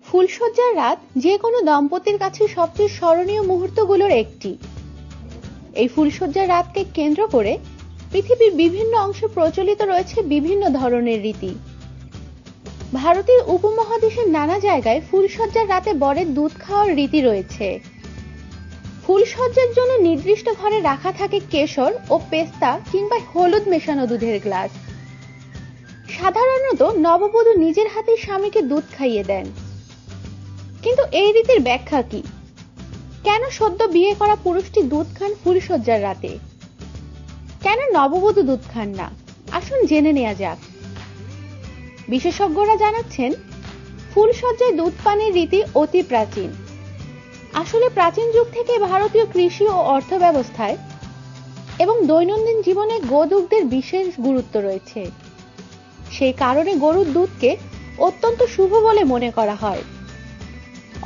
ফুলশয্যার রাত যে কোনো দম্পতির কাছে সবচেয়ে স্মরণীয় মুহূর্তগুলোর একটি। এই ফুলশয্যার রাতকে কেন্দ্র করে পৃথিবীর বিভিন্ন অংশে প্রচলিত রয়েছে বিভিন্ন ধরনের রীতি। ভারতীয় উপমহাদেশের নানা জায়গায় ফুলশয্যার রাতে বরের দুধ খাওয়ার রীতি রয়েছে। ফুলশয্যার জন্য নির্দিষ্ট ঘরে রাখা থাকে কেশর ও পেস্তা কিংবা হলুদ মেশানো দুধের গ্লাস। সাধারণত নববধূ নিজের হাতে স্বামীকে দুধ খাইয়ে দেন। কিন্তু এই রীতির ব্যাখ্যা কি? কেন সদ্য বিয়ে করা পুরুষটি দুধ খান ফুলশয্যার রাতে? কেন নববধূ দুধ খান না? আসুন জেনে নেওয়া যাক। বিশেষজ্ঞরা জানাচ্ছেন, ফুলশয্যায় দুধ পানের রীতি অতি প্রাচীন। আসলে প্রাচীন যুগ থেকে ভারতীয় কৃষি ও অর্থ ব্যবস্থায় এবং দৈনন্দিন জীবনে গোদুগ্ধের বিশেষ গুরুত্ব রয়েছে। সেই কারণে গরুর দুধকে অত্যন্ত শুভ বলে মনে করা হয়।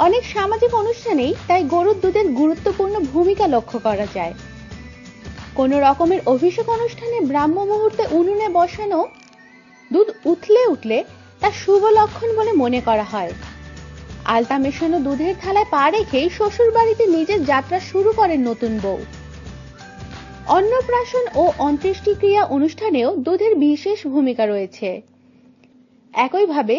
অনেক সামাজিক অনুষ্ঠানেই তাই গরুর দুধের গুরুত্বপূর্ণ ভূমিকা লক্ষ্য করা যায়। কোন রকমের অভিষেক অনুষ্ঠানে ব্রাহ্ম মুহূর্তে উনুনে বসানো দুধ উঠলে তা শুভ লক্ষণ বলে মনে করা হয়। আলতা মেশানো দুধের থালায় পা রেখেই শ্বশুর বাড়িতে নিজের যাত্রা শুরু করেন নতুন বউ। অন্নপ্রাশন ও অন্ত্যেষ্টিক্রিয়া অনুষ্ঠানেও দুধের বিশেষ ভূমিকা রয়েছে। একইভাবে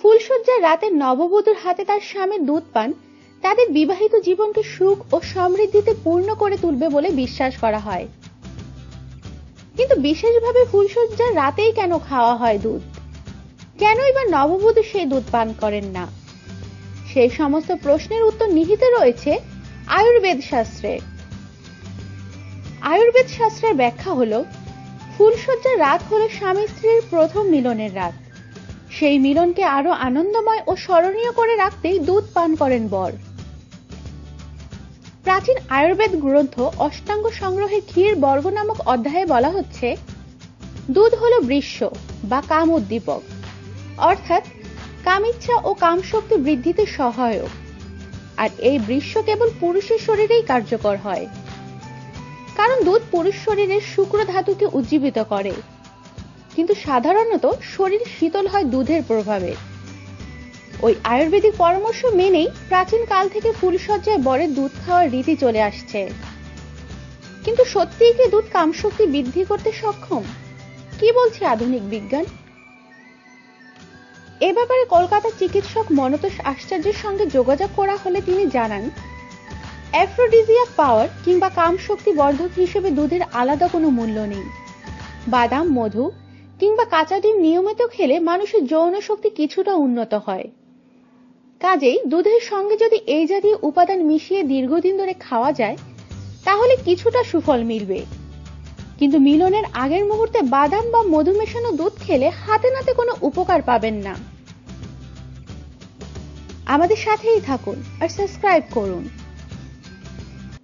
ফুলশয্যার রাতে নববধূর হাতে তার স্বামীর দুধ পান তাদের বিবাহিত জীবনকে সুখ ও সমৃদ্ধিতে পূর্ণ করে তুলবে বলে বিশ্বাস করা হয়। কিন্তু বিশেষভাবে ফুলশয্যার রাতেই কেন খাওয়া হয় দুধ? কেনই বা নববধূ সেই দুধ পান করেন না? সেই সমস্ত প্রশ্নের উত্তর নিহিত রয়েছে আয়ুর্বেদ শাস্ত্রে। আয়ুর্বেদ শাস্ত্রের ব্যাখ্যা হলো, ফুলশয্যার রাত হলো স্বামী স্ত্রীর প্রথম মিলনের রাত। সেই মিলনকে আরো আনন্দময় ও স্মরণীয় করে রাখতেই দুধ পান করেন বর। প্রাচীন আয়ুর্বেদ গ্রন্থ অষ্টাঙ্গ সংগ্রহের ক্ষীর বর্গ নামক অধ্যায়ে বলা হচ্ছে, দুধ হলো বৃষ্য বা কাম উদ্দীপক, অর্থাৎ কামিচ্ছা ও কামশক্তি বৃদ্ধিতে সহায়ক। আর এই বৃষ্য কেবল পুরুষের শরীরেই কার্যকর হয়, কারণ দুধ পুরুষ শরীরের শুক্র ধাতুকে উজ্জীবিত করে। কিন্তু সাধারণত শরীর শীতল হয় দুধের প্রভাবে। ওই আয়ুর্বেদিক পরামর্শ মেনেই প্রাচীন কাল থেকে ফুলশয্যায় বরের দুধ খাওয়ার রীতি চলে আসছে। কিন্তু সত্যিই কি দুধ কামশক্তি বৃদ্ধি করতে সক্ষম? কি বলছে আধুনিক বিজ্ঞান? এ ব্যাপারে কলকাতার চিকিৎসক মনতোষ আশ্চর্যের সঙ্গে যোগাযোগ করা হলে তিনি জানান, অ্যাফ্রোডিজিয়াক পাওয়ার কিংবা কামশক্তি বর্ধক হিসেবে দুধের আলাদা কোনো মূল্য নেই। বাদাম, মধু কিংবা কাঁচা ডিম নিয়মিত খেলে মানুষের যৌন শক্তি কিছুটা উন্নত হয়। কাজেই দুধের সঙ্গে যদি এই জাতীয় উপাদান মিশিয়ে দীর্ঘদিন ধরে খাওয়া যায়, তাহলে কিছুটা সুফল মিলবে। কিন্তু মিলনের আগের মুহূর্তে বাদাম বা মধু মেশানো দুধ খেলে হাতে নাতে কোনো উপকার পাবেন না। আমাদের সাথেই থাকুন আর সাবস্ক্রাইব করুন।